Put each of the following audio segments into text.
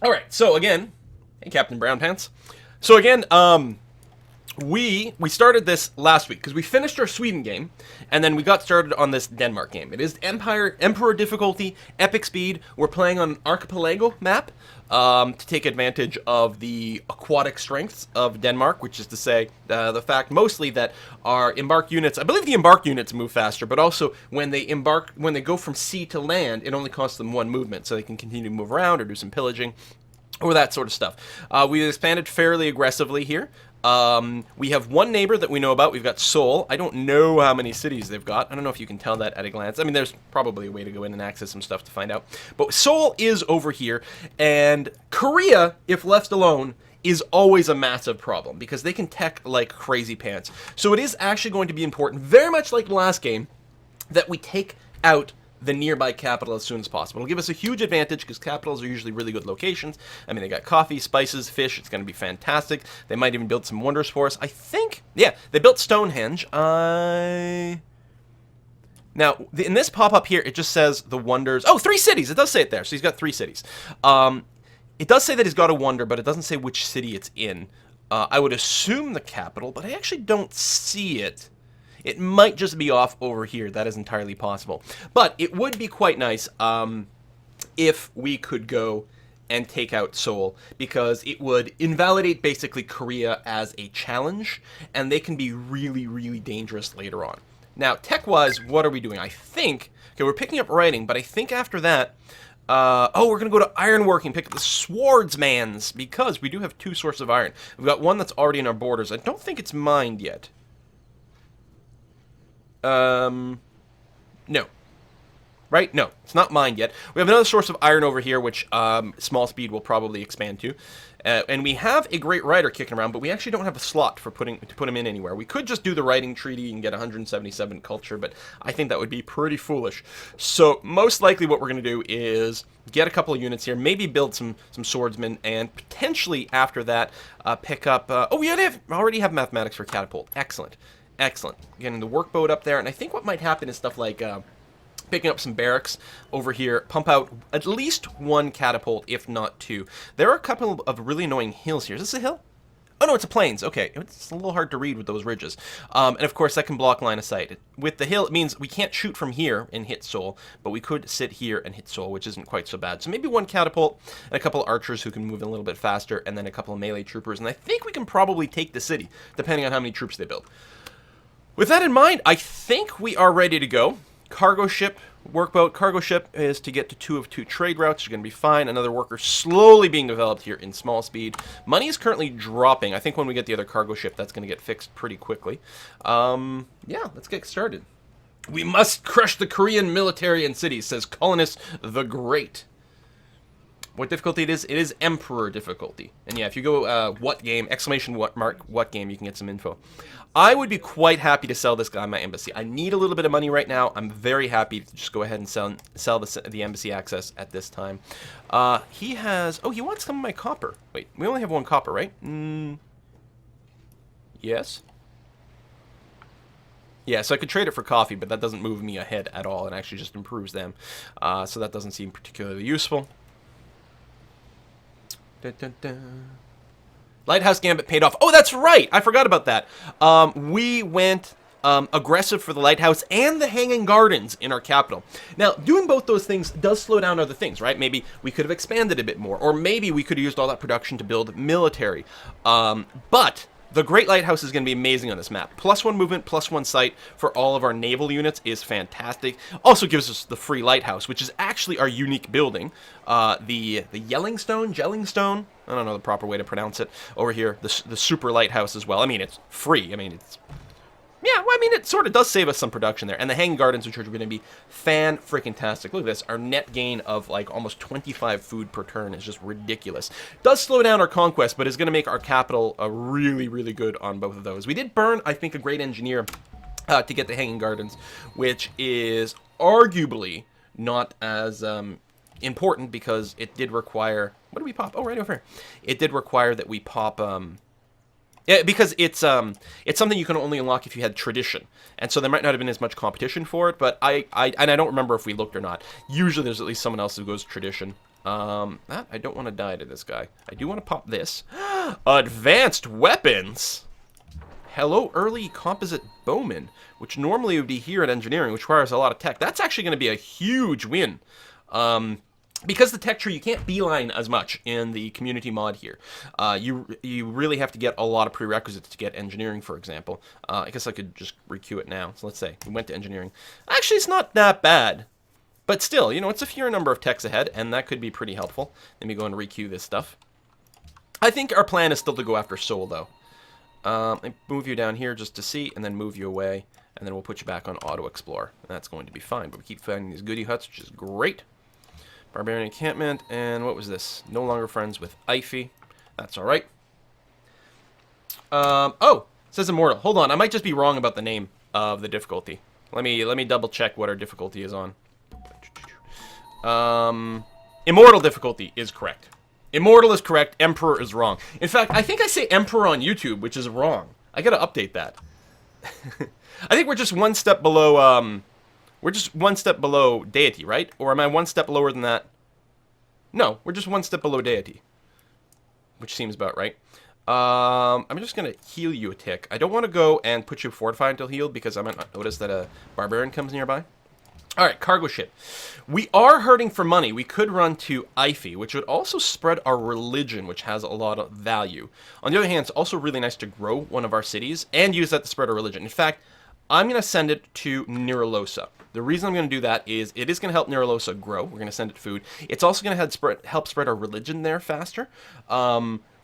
All right, so again, hey, Captain Brown Pants. So again, we started this last week because we finished our Sweden game, and then we got started on this Denmark game. It is Emperor difficulty, epic speed. We're playing on an Archipelago map to take advantage of the aquatic strengths of Denmark, which is to say the fact mostly that our embark units, I believe the embark units move faster, but also when they go from sea to land, it only costs them one movement, so they can continue to move around or do some pillaging or that sort of stuff. We've expanded fairly aggressively here. We have one neighbor that we know about. We've got Seoul. I don't know how many cities they've got. I don't know if you can tell that at a glance. I mean, there's probably a way to go in and access some stuff to find out. But Seoul is over here, and Korea, if left alone, is always a massive problem because they can tech like crazy pants. So it is actually going to be important, very much like the last game, that we take out the nearby capital as soon as possible. It'll give us a huge advantage because capitals are usually really good locations. I mean, they got coffee, spices, fish. It's going to be fantastic. They might even build some wonders for us. I think, yeah, they built Stonehenge. Now, in this pop-up here, it just says the wonders. Oh, 3 cities. It does say it there. So he's got 3 cities. It does say that he's got a wonder, but it doesn't say which city it's in. I would assume the capital, but I actually don't see it. It might just be off over here. That is entirely possible. But it would be quite nice if we could go and take out Seoul, because it would invalidate basically Korea as a challenge, and they can be really, really dangerous later on. Now, tech-wise, what are we doing? I think, okay, we're picking up writing, but I think after that, we're going to go to ironworking, pick up the swordsmans, because we do have 2 sources of iron. We've got one that's already in our borders. I don't think it's mined yet. No. Right? No, it's not mined yet. We have another source of iron over here, which small speed will probably expand to. And we have a great writer kicking around, but we actually don't have a slot for to put him in anywhere. We could just do the writing treaty and get 177 culture, but I think that would be pretty foolish. So most likely what we're going to do is get a couple of units here, maybe build some swordsmen, and potentially after that pick up... we already have mathematics for catapult. Excellent. Excellent. Getting the workboat up there, and I think what might happen is stuff like picking up some barracks over here, pump out at least 1 catapult, if not 2. There are a couple of really annoying hills here. Is this a hill? Oh, no, it's a plains. Okay, it's a little hard to read with those ridges. And, of course, that can block line of sight. With the hill, it means we can't shoot from here and hit Seoul, but we could sit here and hit Seoul, which isn't quite so bad. So maybe 1 catapult and a couple of archers who can move a little bit faster, and then a couple of melee troopers. And I think we can probably take the city, depending on how many troops they build. With that in mind, I think we are ready to go. Cargo ship, workboat. Cargo ship is to get to 2 of 2 trade routes. You're going to be fine. Another worker slowly being developed here in small speed. Money is currently dropping. I think when we get the other cargo ship, that's going to get fixed pretty quickly. Yeah, let's get started. We must crush the Korean military and cities, says Colonist the Great. What difficulty it is Emperor difficulty. And yeah, if you go what game, exclamation mark, what game, you can get some info. I would be quite happy to sell this guy my embassy. I need a little bit of money right now. I'm very happy to just go ahead and sell the embassy access at this time. He has... Oh, he wants some of my copper. Wait, we only have 1 copper, right? Yes? Yeah, so I could trade it for coffee, but that doesn't move me ahead at all and actually just improves them. So that doesn't seem particularly useful. Dun, dun, dun. Lighthouse Gambit paid off. Oh, that's right! I forgot about that. We went aggressive for the lighthouse and the hanging gardens in our capital. Now, doing both those things does slow down other things, right? Maybe we could have expanded a bit more, or maybe we could have used all that production to build military. But the Great Lighthouse is going to be amazing on this map. +1 movement, +1 sight for all of our naval units is fantastic. Also gives us the free lighthouse, which is actually our unique building. The Jellingstone, I don't know the proper way to pronounce it. Over here, the super lighthouse as well. I mean, it's free. I mean, it's... Yeah, well, I mean, it sort of does save us some production there. And the hanging gardens, which are going to be fan-freaking-tastic. Look at this. Our net gain of, like, almost 25 food per turn is just ridiculous. Does slow down our conquest, but is going to make our capital really, really good on both of those. We did burn, I think, a great engineer to get the hanging gardens, which is arguably not as important because it did require... What did we pop? Oh, right over here. It did require that we pop... Yeah, because it's something you can only unlock if you had tradition, and so there might not have been as much competition for it. But I don't remember if we looked or not. Usually, there's at least someone else who goes tradition. That, I don't want to die to this guy. I do want to pop this. Advanced weapons! Hello, early composite bowman, which normally would be here at engineering, which requires a lot of tech. That's actually going to be a huge win. Because the tech tree, you can't beeline as much in the community mod here. You really have to get a lot of prerequisites to get engineering, for example. I guess I could just requeue it now. So let's say we went to engineering. Actually, it's not that bad. But still, you know, it's a fewer number of techs ahead, and that could be pretty helpful. Let me go and requeue this stuff. I think our plan is still to go after Seoul, though. I move you down here just to see, and then move you away, and then we'll put you back on Auto Explore. And that's going to be fine, but we keep finding these goodie huts, which is great. Barbarian encampment, and what was this? No longer friends with Ify. That's alright. Oh, it says Immortal. Hold on, I might just be wrong about the name of the difficulty. Let me double check what our difficulty is on. Immortal difficulty is correct. Immortal is correct. Emperor is wrong. In fact, I think I say Emperor on YouTube, which is wrong. I gotta update that. I think we're just one step below, we're just one step below deity, right? Or am I one step lower than that? No, we're just one step below deity. Which seems about right. I'm just gonna heal you a tick. I don't want to go and put you fortified until healed because I might not notice that a barbarian comes nearby. Alright, cargo ship. We are hurting for money. We could run to Ify, which would also spread our religion, which has a lot of value. On the other hand, it's also really nice to grow one of our cities and use that to spread our religion. In fact, I'm going to send it to Niralosa. The reason I'm going to do that is it is going to help Niralosa grow. We're going to send it food. It's also going to help spread our religion there faster.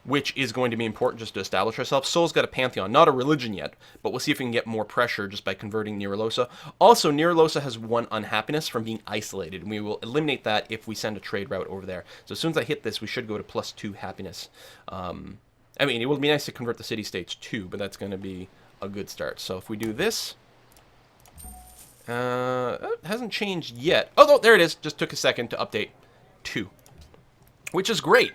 Which is going to be important just to establish ourselves. Seoul's got a pantheon, not a religion yet, but we'll see if we can get more pressure just by converting Niralosa. Also, Niralosa has one unhappiness from being isolated, and we will eliminate that if we send a trade route over there. So as soon as I hit this, we should go to +2 happiness. I mean, it would be nice to convert the city-states too, but that's going to be a good start. So if we do this, it hasn't changed yet. Oh, no, there it is. Just took a second to update 2, which is great.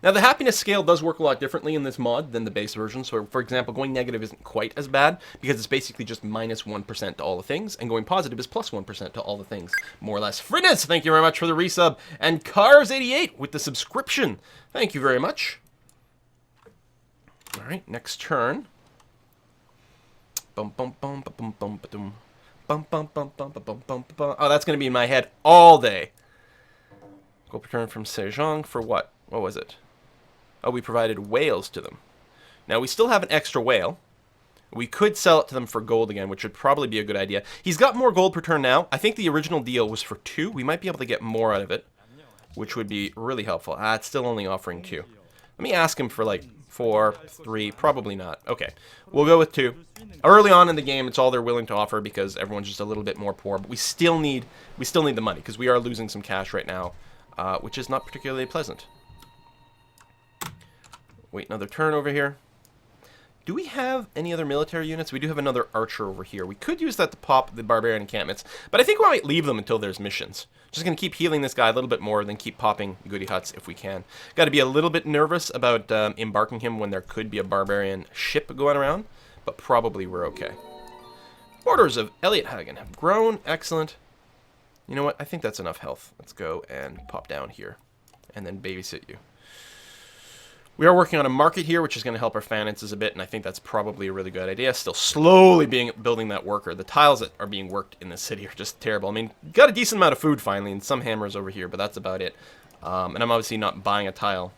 Now, the happiness scale does work a lot differently in this mod than the base version. So, for example, going negative isn't quite as bad because it's basically just -1% to all the things, and going positive is +1% to all the things, more or less. Fritness, thank you very much for the resub, and Cars88 with the subscription. Thank you very much. All right, next turn. Bum bum bum bum bum bum bum bum bum bum bum bum bum. Oh, that's going to be in my head all day. Gold return from Sejong for what? What was it? Oh, we provided whales to them. Now, we still have an extra whale. We could sell it to them for gold again, which would probably be a good idea. He's got more gold per turn now. I think the original deal was for 2. We might be able to get more out of it, which would be really helpful. Ah, it's still only offering 2. Let me ask him for, like, 4, 3. Probably not. Okay, we'll go with 2. Early on in the game, it's all they're willing to offer because everyone's just a little bit more poor. But we still need the money because we are losing some cash right now, which is not particularly pleasant. Wait, another turn over here. Do we have any other military units? We do have another archer over here. We could use that to pop the barbarian encampments, but I think we might leave them until there's missions. Just going to keep healing this guy a little bit more, then keep popping goodie huts if we can. Got to be a little bit nervous about embarking him when there could be a barbarian ship going around, but probably we're okay. Orders of Elliot Hagen have grown. Excellent. You know what? I think that's enough health. Let's go and pop down here and then babysit you. We are working on a market here, which is going to help our finances a bit, and I think that's probably a really good idea. Still slowly building that worker. The tiles that are being worked in this city are just terrible. I mean, got a decent amount of food finally, and some hammers over here, but that's about it. And I'm obviously not buying a tile.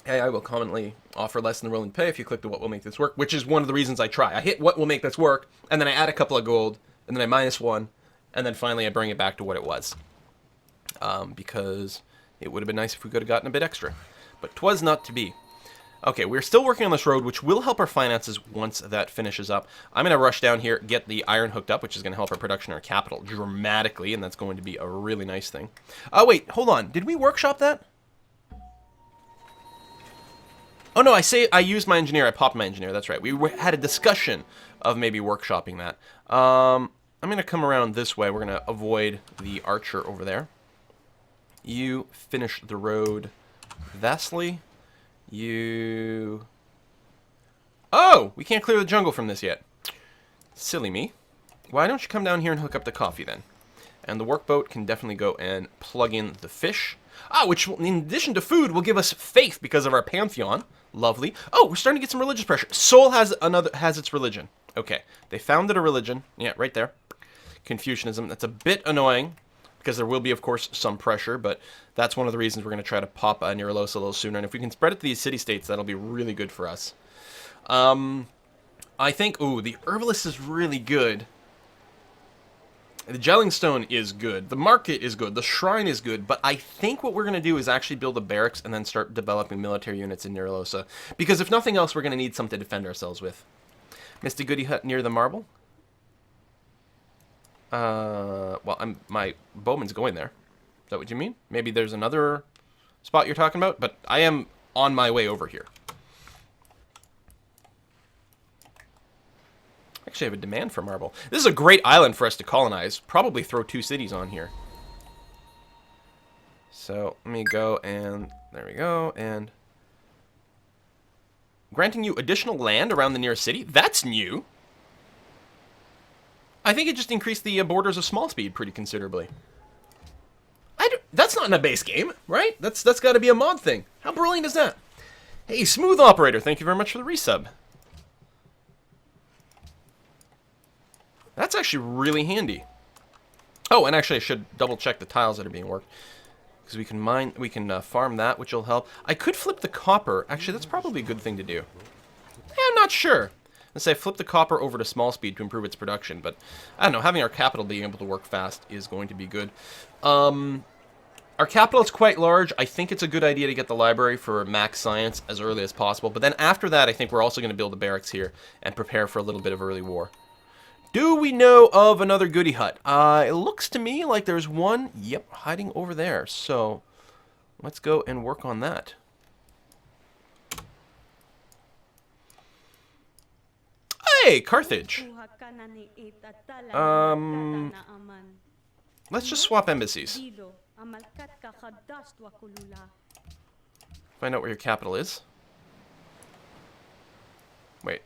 Hey, I will commonly offer less than the willing pay if you click the what will make this work, which is one of the reasons I try. I hit what will make this work, and then I add a couple of gold, and then I -1. And then finally I bring it back to what it was. Because it would have been nice if we could have gotten a bit extra. But 'twas not to be. Okay, we're still working on this road, which will help our finances once that finishes up. I'm going to rush down here, get the iron hooked up, which is going to help our production, our capital, dramatically. And that's going to be a really nice thing. Oh, wait, hold on. Did we workshop that? Oh, no, I used my engineer. I popped my engineer. That's right. We had a discussion of maybe workshopping that. I'm going to come around this way. We're going to avoid the archer over there. You finish the road vastly. You... Oh! We can't clear the jungle from this yet. Silly me. Why don't you come down here and hook up the coffee then? And the workboat can definitely go and plug in the fish. Which, in addition to food, will give us faith because of our pantheon. Lovely. Oh, we're starting to get some religious pressure. Seoul has its religion. Okay, they founded a religion. Yeah, right there. Confucianism. That's a bit annoying because there will be, of course, some pressure, but that's one of the reasons we're going to try to pop Niralosa a little sooner. And if we can spread it to these city-states, that'll be really good for us. I think, the herbalist is really good. The gelling stone is good. The market is good. The shrine is good. But I think what we're going to do is actually build a barracks and then start developing military units in Niralosa. Because if nothing else, we're going to need something to defend ourselves with. Mr. Goody Hut near the marble. Well, my bowman's going there. Is that what you mean? Maybe there's another spot you're talking about? But I am on my way over here. Actually, I have a demand for marble. This is a great island for us to colonize. Probably throw 2 cities on here. So, let me go and... There we go, and... Granting you additional land around the nearest city? That's new! I think it just increased the borders of small speed pretty considerably. That's not in a base game, right? That's got to be a mod thing. How brilliant is that? Hey, Smooth Operator, thank you very much for the resub. That's actually really handy. Oh, and actually I should double check the tiles that are being worked. Because we can farm that, which will help. I could flip the copper. Actually, that's probably a good thing to do. Yeah, I'm not sure. Let's say flip the copper over to small speed to improve its production. But, I don't know, having our capital being able to work fast is going to be good. Our capital is quite large. I think it's a good idea to get the library for max science as early as possible. But then after that, I think we're also going to build a barracks here and prepare for a little bit of early war. Do we know of another goody hut? It looks to me like there's one, yep, hiding over there. So, let's go and work on that. Hey, Carthage! Let's just swap embassies. Find out where your capital is. Wait.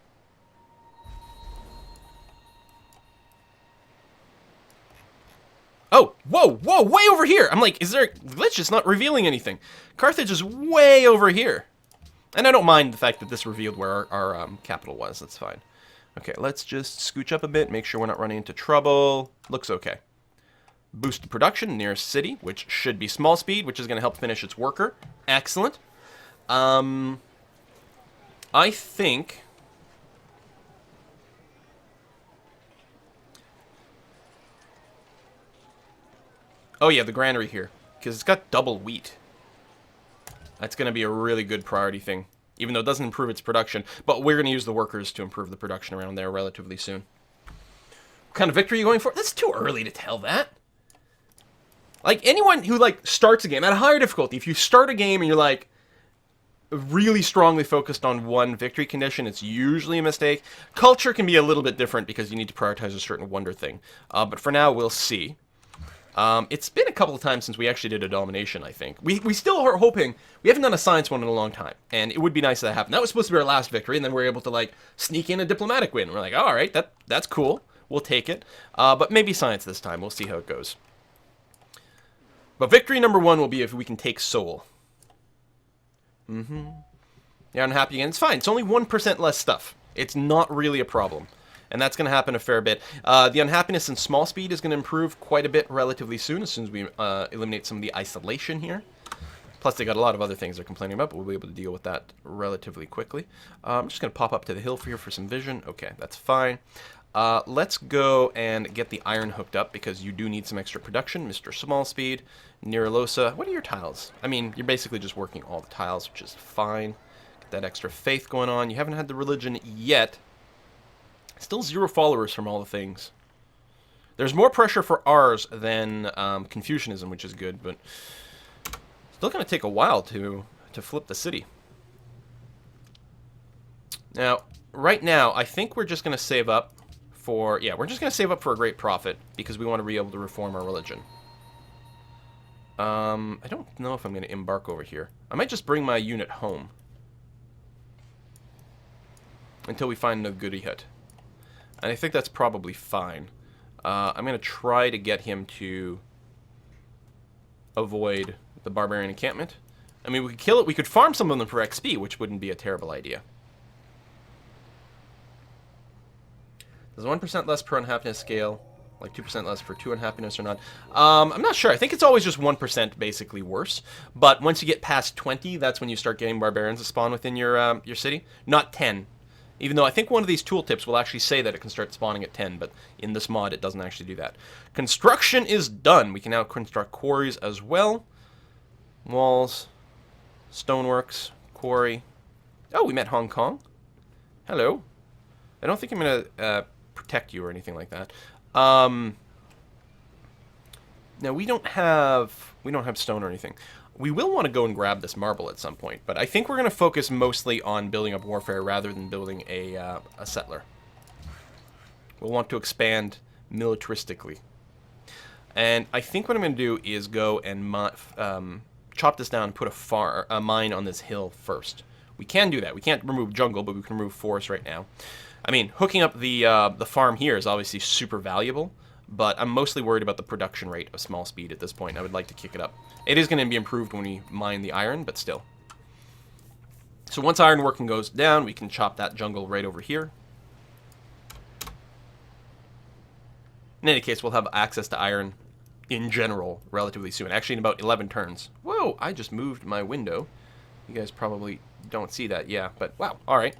Oh, whoa, way over here. I'm like, is there a glitch? It's not revealing anything. Carthage is way over here. And I don't mind the fact that this revealed where our capital was. That's fine. Okay, let's just scooch up a bit, make sure we're not running into trouble. Looks okay. Boost the production, nearest city, which should be small speed, which is going to help finish its worker. Excellent. I think... Oh yeah, the granary here, because it's got double wheat. That's going to be a really good priority thing, even though it doesn't improve its production. But we're going to use the workers to improve the production around there relatively soon. What kind of victory are you going for? That's too early to tell that. Like, anyone who, like, starts a game at a higher difficulty, if you start a game and you're, like, really strongly focused on one victory condition, it's usually a mistake. Culture can be a little bit different because you need to prioritize a certain wonder thing. But for now, we'll see. It's been a couple of times since we actually did a domination, I think. We still are hoping... We haven't done a science one in a long time, and it would be nice if that happened. That was supposed to be our last victory, and then we were able to, like, sneak in a diplomatic win. We're like, oh, all right, that's cool. We'll take it. But maybe science this time. We'll see how it goes. But victory number 1 will be if we can take Seoul. You're unhappy again? It's fine. It's only 1% less stuff. It's not really a problem. And that's going to happen a fair bit. The unhappiness in small speed is going to improve quite a bit relatively soon, as we eliminate some of the isolation here. Plus, they got a lot of other things they're complaining about, but we'll be able to deal with that relatively quickly. I'm just going to pop up to the hill here for some vision. Okay, that's fine. Let's go and get the iron hooked up, because you do need some extra production. Mr. Small Speed, Niralosa. What are your tiles? I mean, you're basically just working all the tiles, which is fine. Get that extra faith going on. You haven't had the religion yet. Still 0 followers from all the things. There's more pressure for ours than Confucianism, which is good, but still going to take a while to flip the city. Now, right now, I think we're just going to save up for... Yeah, we're just going to save up for a great profit, because we want to be able to reform our religion. I don't know if I'm going to embark over here. I might just bring my unit home until we find a goody hut. And I think that's probably fine. I'm going to try to get him to avoid the barbarian encampment. I mean, we could kill it. We could farm some of them for XP, which wouldn't be a terrible idea. Does 1% less per unhappiness scale, like 2% less for 2 unhappiness or not? I'm not sure. I think it's always just 1% basically worse. But once you get past 20, that's when you start getting barbarians to spawn within your city. Not 10. Even though I think one of these tooltips will actually say that it can start spawning at 10, but in this mod it doesn't actually do that. Construction is done. We can now construct quarries as well. Walls, stoneworks, quarry. Oh, we met Hong Kong. Hello. I don't think I'm going to protect you or anything like that. Now we don't have stone or anything. We will want to go and grab this marble at some point, but I think we're going to focus mostly on building up warfare rather than building a settler. We'll want to expand militaristically. And I think what I'm going to do is go and chop this down and put a mine on this hill first. We can do that. We can't remove jungle, but we can remove forest right now. I mean, hooking up the farm here is obviously super valuable, but I'm mostly worried about the production rate of small speed at this point. I would like to kick it up. It is going to be improved when we mine the iron, but still. So once iron working goes down, we can chop that jungle right over here. In any case, we'll have access to iron in general relatively soon. Actually, in about 11 turns. Whoa, I just moved my window. You guys probably don't see that, yeah, but wow, all right.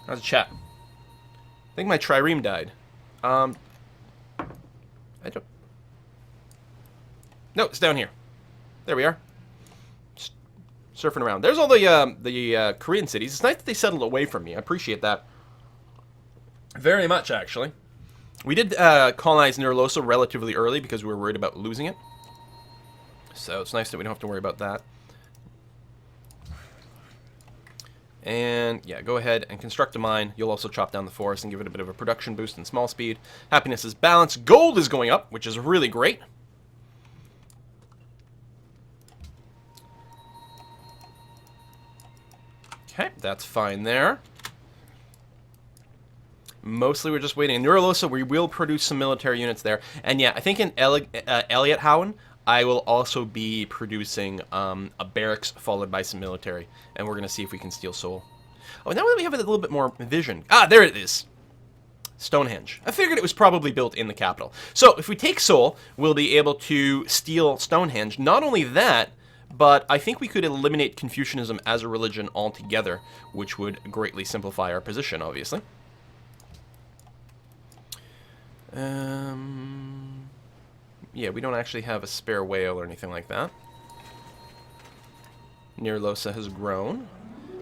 How's the chat? I think my trireme died. I don't... No, it's down here. There we are. Just surfing around. There's all the Korean cities. It's nice that they settled away from me. I appreciate that very much, actually. We did colonize Nerlosa relatively early because we were worried about losing it. So it's nice that we don't have to worry about that. And yeah, go ahead and construct a mine. You'll also chop down the forest and give it a bit of a production boost and small speed. Happiness is balanced. Gold is going up, which is really great. Okay, that's fine there. Mostly we're just waiting. In Nerlosa, we will produce some military units there. And yeah, I think in Eliothauen, I will also be producing a barracks followed by some military. And we're going to see if we can steal Seoul. Oh, now that we have a little bit more vision. Ah, there it is. Stonehenge. I figured it was probably built in the capital. So if we take Seoul, we'll be able to steal Stonehenge. Not only that, but I think we could eliminate Confucianism as a religion altogether, which would greatly simplify our position, obviously. Yeah, we don't actually have a spare whale or anything like that. Nerlosa has grown.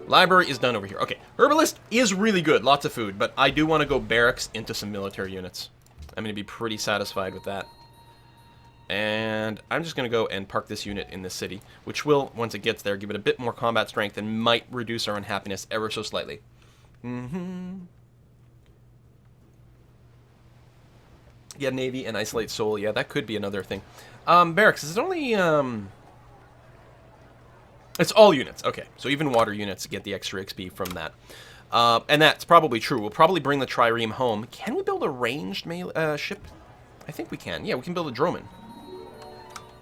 Library is done over here. Okay, Herbalist is really good. Lots of food, but I do want to go barracks into some military units. I'm going to be pretty satisfied with that. And I'm just going to go and park this unit in this city, which will, once it gets there, give it a bit more combat strength and might reduce our unhappiness ever so slightly. Yeah, Navy and isolate Seoul. Yeah, that could be another thing. Barracks, is it only... It's all units. Okay, so even water units get the extra XP from that. And that's probably true. We'll probably bring the trireme home. Can we build a ranged ship? I think we can. Yeah, we can build a droman.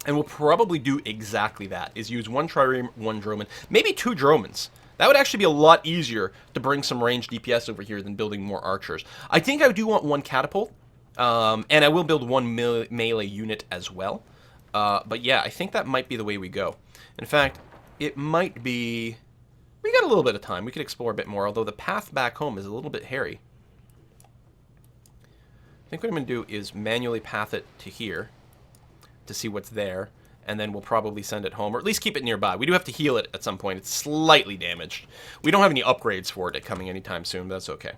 And we'll probably do exactly that, is use one trireme, one droman, maybe 2 dromans. That would actually be a lot easier to bring some ranged DPS over here than building more archers. I think I do want 1 catapult. And I will build 1 melee unit as well. But yeah, I think that might be the way we go. In fact, it might be... We got a little bit of time. We could explore a bit more, although the path back home is a little bit hairy. I think what I'm going to do is manually path it to here to see what's there, and then we'll probably send it home, or at least keep it nearby. We do have to heal it at some point. It's slightly damaged. We don't have any upgrades for it coming anytime soon, but that's okay.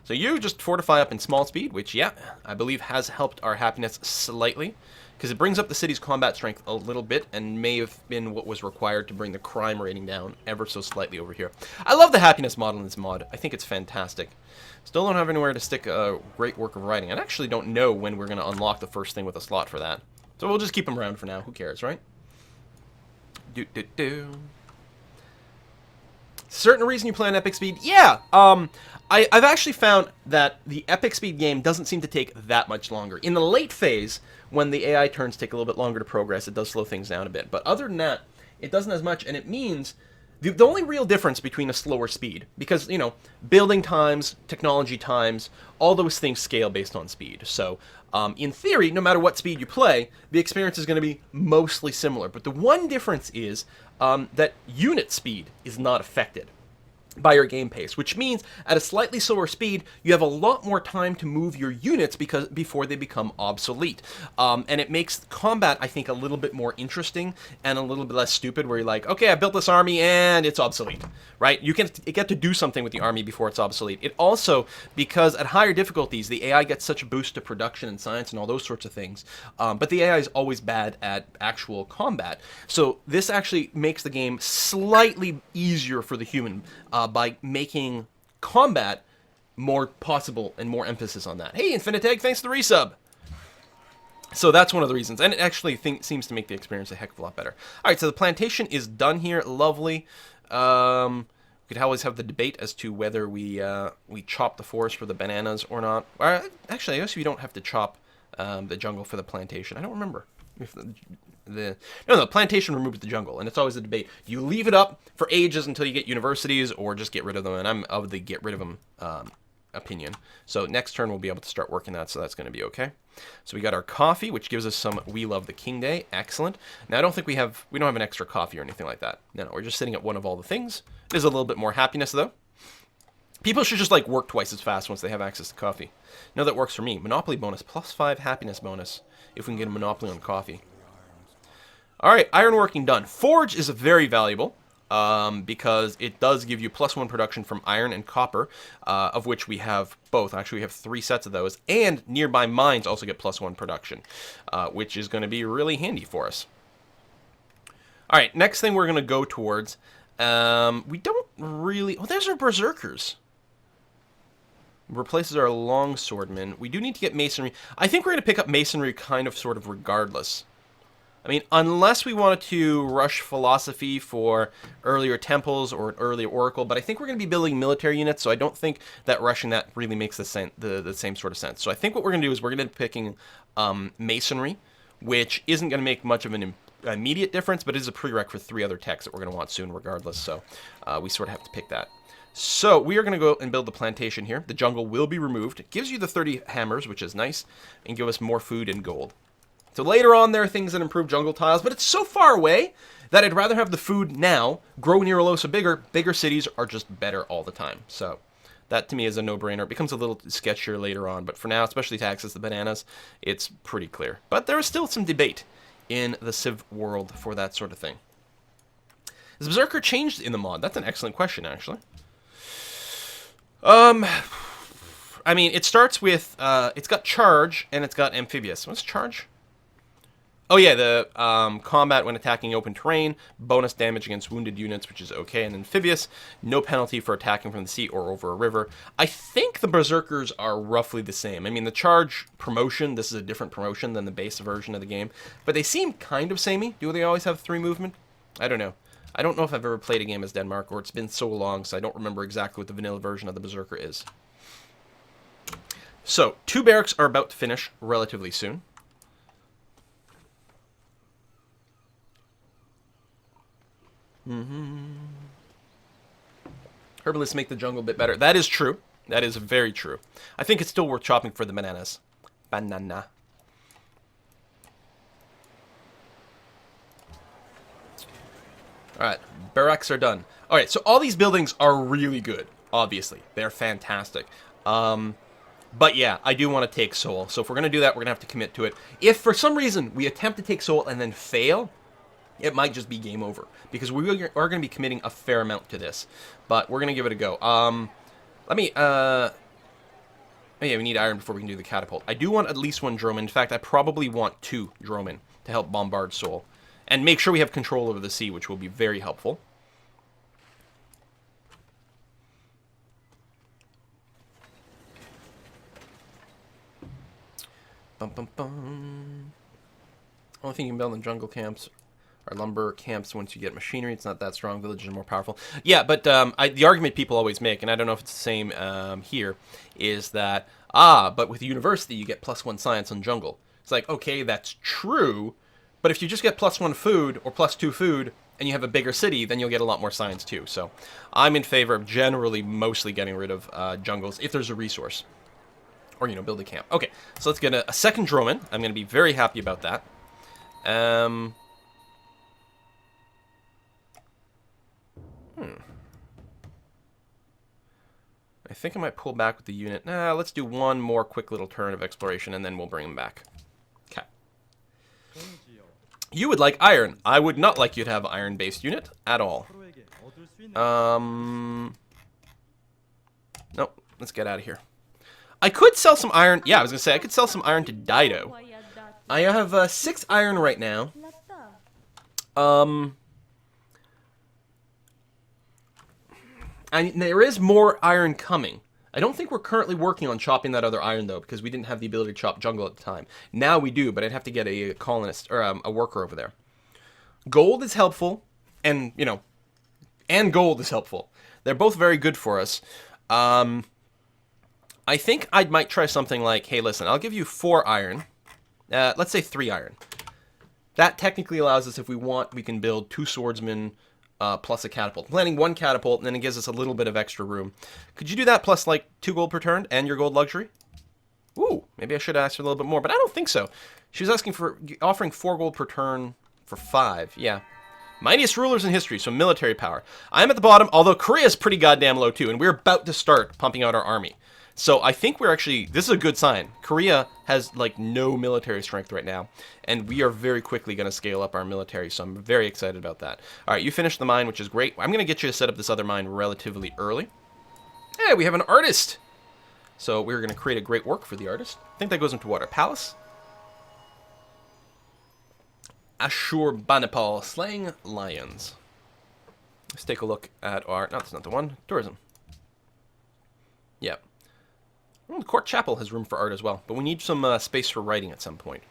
So you just fortify up in small speed, which, yeah, I believe has helped our happiness slightly, because it brings up the city's combat strength a little bit, and may have been what was required to bring the crime rating down ever so slightly over here. I love the happiness model in this mod. I think it's fantastic. Still don't have anywhere to stick a great work of writing. I actually don't know when we're going to unlock the first thing with a slot for that. So we'll just keep them around for now. Who cares, right? Certain reason you play on epic speed? Yeah. I've actually found that the epic speed game doesn't seem to take that much longer. In the late phase, when the AI turns take a little bit longer to progress, it does slow things down a bit. But other than that, it doesn't as much, and it means the only real difference between a slower speed, because, you know, building times, technology times, all those things scale based on speed. So, in theory, no matter what speed you play, the experience is going to be mostly similar. But the one difference is that unit speed is not affected by your game pace, which means at a slightly slower speed, you have a lot more time to move your units before they become obsolete. And it makes combat, I think, a little bit more interesting and a little bit less stupid, where you're like, okay, I built this army and it's obsolete, right? You get to do something with the army before it's obsolete. It also, because at higher difficulties, the AI gets such a boost to production and science and all those sorts of things, but the AI is always bad at actual combat. So this actually makes the game slightly easier for the human, by making combat more possible and more emphasis on that. Hey, Infiniteg, thanks for the resub. So that's one of the reasons, and it actually seems to make the experience a heck of a lot better. All right, so the plantation is done here. Lovely. We could always have the debate as to whether we chop the forest for the bananas or not. Or, actually, I guess we don't have to chop the jungle for the plantation. I don't remember if the plantation removes the jungle, and it's always a debate. You leave it up for ages until you get universities, or just get rid of them, and I'm of the get rid of them opinion. So next turn we'll be able to start working that, so that's going to be okay. So we got our coffee, which gives us some We Love the King Day. Excellent. Now I don't think we don't have an extra coffee or anything like that. No, we're just sitting at one of all the things. There's a little bit more happiness though. People should just like work twice as fast once they have access to coffee. No, that works for me. Monopoly bonus, +5 happiness bonus if we can get a monopoly on coffee. Alright, ironworking done. Forge is very valuable, because it does give you +1 production from iron and copper, of which we have both. Actually, we have 3 sets of those, and nearby mines also get +1 production, which is going to be really handy for us. Alright, next thing we're going to go towards, we don't really... Oh, there's our berserkers. Replaces our longswordmen. We do need to get masonry. I think we're going to pick up masonry kind of sort of regardless. I mean, unless we wanted to rush philosophy for earlier temples or an earlier oracle, but I think we're going to be building military units, so I don't think that rushing that really makes the same sort of sense. So I think what we're going to do is we're going to be picking masonry, which isn't going to make much of an immediate difference, but it is a prereq for 3 other techs that we're going to want soon regardless, so we sort of have to pick that. So we are going to go and build the plantation here. The jungle will be removed. It gives you the 30 hammers, which is nice, and give us more food and gold. So later on, there are things that improve jungle tiles, but it's so far away that I'd rather have the food now, grow near Olosa bigger. Bigger cities are just better all the time. So that, to me, is a no-brainer. It becomes a little sketchier later on, but for now, especially to access the bananas, it's pretty clear. But there is still some debate in the Civ world for that sort of thing. Is Berserker changed in the mod? That's an excellent question, actually. I mean, it starts with, it's got charge, and it's got amphibious. What's charge? Oh yeah, the combat when attacking open terrain, bonus damage against wounded units, which is okay, and amphibious, no penalty for attacking from the sea or over a river. I think the berserkers are roughly the same. I mean, the charge promotion, this is a different promotion than the base version of the game, but they seem kind of samey. Do they always have 3 movement? I don't know. I don't know if I've ever played a game as Denmark, or it's been so long, so I don't remember exactly what the vanilla version of the berserker is. So, 2 barracks are about to finish relatively soon. Herbalists make the jungle a bit better. That is true. That is very true. I think it's still worth chopping for the bananas. Banana. Alright, barracks are done. Alright, so all these buildings are really good, obviously. They're fantastic. But yeah, I do want to take Seoul. So if we're going to do that, we're going to have to commit to it. If for some reason we attempt to take Seoul and then fail, it might just be game over, because we are going to be committing a fair amount to this, but we're going to give it a go. Let me, oh yeah, we need iron before we can do the catapult. I do want at least 1 droman. In fact, I probably want 2 droman to help bombard Seoul, and make sure we have control over the sea, which will be very helpful. Bum, bum, bum. Only thing you can build in jungle camps Our lumber camps, once you get machinery, it's not that strong. Villages are more powerful. Yeah, but the argument people always make, and I don't know if it's the same here, is that, but with university, you get +1 science on jungle. It's like, okay, that's true, but if you just get +1 food or +2 food, and you have a bigger city, then you'll get a lot more science too. So I'm in favor of generally mostly getting rid of jungles if there's a resource. Or, build a camp. Okay, so let's get a second drone. I'm going to be very happy about that. I think I might pull back with the unit. Nah, let's do one more quick little turn of exploration, and then we'll bring them back. Okay. You would like iron. I would not like you to have an iron-based unit at all. Nope, let's get out of here. I could sell some iron. Yeah, I was going to say, I could sell some iron to Dido. I have 6 iron right now. And there is more iron coming. I don't think we're currently working on chopping that other iron, though, because we didn't have the ability to chop jungle at the time. Now we do, but I'd have to get a colonist, or a worker over there. Gold is helpful, and, and gold is helpful. They're both very good for us. I think I might try something like, hey, listen, I'll give you 4 iron. Let's say 3 iron. That technically allows us, if we want, we can build 2 swordsmen plus a catapult. Planting 1 catapult, and then it gives us a little bit of extra room. Could you do that plus, like, 2 gold per turn and your gold luxury? Ooh, maybe I should ask for a little bit more, but I don't think so. She was offering 4 gold per turn for 5. Yeah. Mightiest rulers in history, so military power. I'm at the bottom, although Korea's pretty goddamn low, too, and we're about to start pumping out our army. So I think we're actually, this is a good sign. Korea has, like, no military strength right now, and we are very quickly going to scale up our military, so I'm very excited about that. All right, you finished the mine, which is great. I'm going to get you to set up this other mine relatively early. Hey, we have an artist! So we're going to create a great work for the artist. I think that goes into what, our palace? Ashurbanipal, slaying lions. Let's take a look at our, no, that's not the one, tourism. Yep. Well, the court chapel has room for art as well, but we need some space for writing at some point.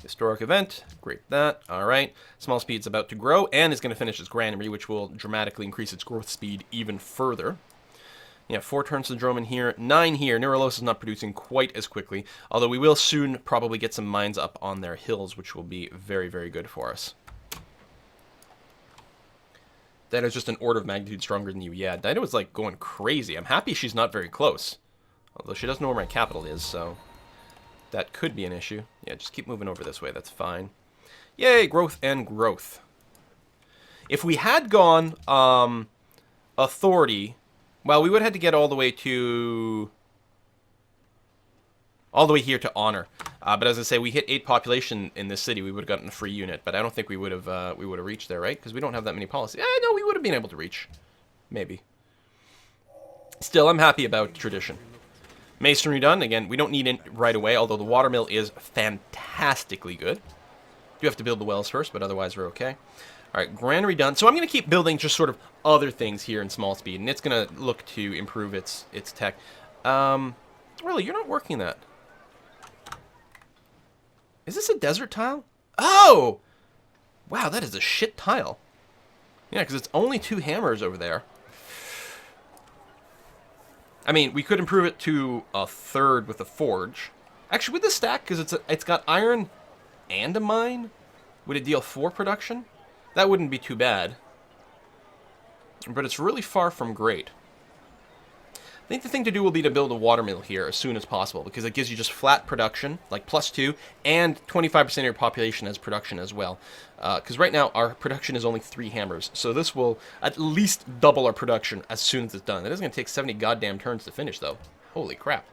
Historic event, great that, alright. Small speed's about to grow, and is going to finish its granary, which will dramatically increase its growth speed even further. Yeah, 4 turns syndrome in here, 9 here. Neurolos is not producing quite as quickly, although we will soon probably get some mines up on their hills, which will be very, very good for us. Dido's just an order of magnitude stronger than you. Yeah, Dido is like going crazy. I'm happy she's not very close. Although she doesn't know where my capital is, so that could be an issue. Yeah, just keep moving over this way. That's fine. Yay, growth and growth. If we had gone authority, well, we would have had to get all the way to... all the way here to honor. But as I say, we hit 8 population in this city, we would have gotten a free unit. But I don't think we would have reached there, right? Because we don't have that many policies. No, we would have been able to reach. Maybe. Still, I'm happy about tradition. Masonry done. Again, we don't need it right away, although the watermill is fantastically good. You have to build the wells first, but otherwise we're okay. Alright, granary done. So I'm going to keep building just sort of other things here in small speed, and it's going to look to improve its tech. Really, you're not working that. Is this a desert tile? Oh! Wow, that is a shit tile. Yeah, because it's only 2 hammers over there. I mean, we could improve it to a 3rd with a forge. Actually, with the stack, because it's got iron and a mine, would it deal 4 production? That wouldn't be too bad. But it's really far from great. I think the thing to do will be to build a watermill here as soon as possible, because it gives you just flat production, like +2, and 25% of your population has production as well. Because right now, our production is only 3 hammers, so this will at least double our production as soon as it's done. It is going to take 70 goddamn turns to finish, though. Holy crap.